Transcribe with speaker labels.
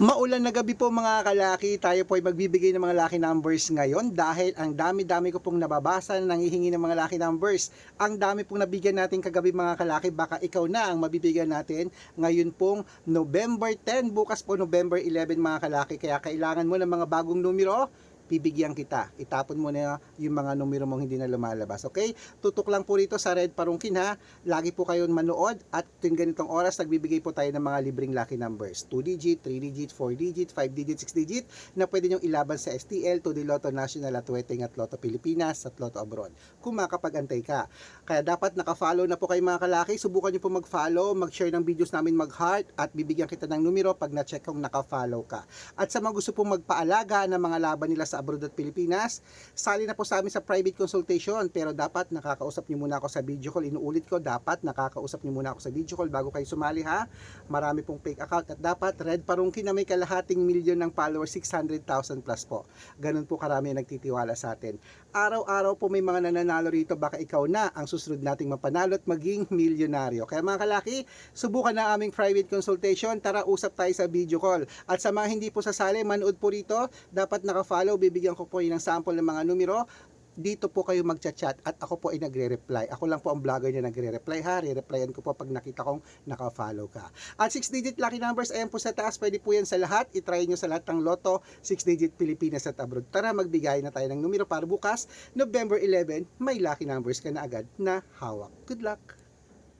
Speaker 1: Maulan na gabi po mga kalaki, tayo po ay magbibigay ng mga lucky numbers ngayon dahil ang dami-dami ko pong nababasa na nangihingi ng mga lucky numbers. Ang dami pong nabigyan natin kagabi mga kalaki, baka ikaw na ang mabibigyan natin ngayon pong November 10, bukas po November 11 mga kalaki, kaya kailangan mo ng mga bagong numero, bibigyan kita. Itapon mo na yung mga numero mong hindi na lumalabas. Okay? Tutok lang po rito sa Red Parungkin ha. Lagi po kayong manood at tuwing ganitong oras nagbibigay po tayo ng mga libreng lucky numbers. 2 digit, 3 digit, 4 digit, 5 digit, 6 digit na pwede nyong ilaban sa STL, 2D Lotto National at Weteng at Lotto Pilipinas at Lotto Abroad. Kung makapag-antay ka. Kaya dapat naka-follow na po kayo mga kalaki. Subukan nyo po mag-follow, mag-share ng videos namin, mag-heart at bibigyan kita ng numero pag na-check kung naka-follow ka. At sa mga gusto pong magpaalaga ng mga laban nila sa abroad at Pilipinas, sali na po sa amin sa private consultation, pero dapat nakakausap nyo muna ako sa video call. Inuulit ko, dapat nakakausap nyo muna ako sa video call bago kayo sumali ha. Marami pong fake account at dapat Red Parungkin na may kalahating milyon ng followers, 600,000 plus po. Ganun po karami ang nagtitiwala sa atin. Araw-araw po may mga nananalo rito, baka ikaw na ang susunod nating mapanalo at maging milyonaryo. Kaya mga kalaki, subukan na aming private consultation, tara usap tayo sa video call. At sa mga hindi po sasali, manood po rito, dapat naka-follow, bibigyan ko po ng sample ng mga numero. Dito po kayo magchat-chat at ako po ay nagre-reply. Ako lang po ang vlogger na nagre-reply ha. Re-replyan ko po pag nakita kong naka-follow ka. At 6-digit lucky numbers, ayan po sa taas. Pwede po yan sa lahat. I-try nyo sa lahat ng Lotto, 6-digit Pilipinas at abroad. Tara, magbigay na tayo ng numero para bukas, November 11, may lucky numbers ka na agad na hawak. Good luck!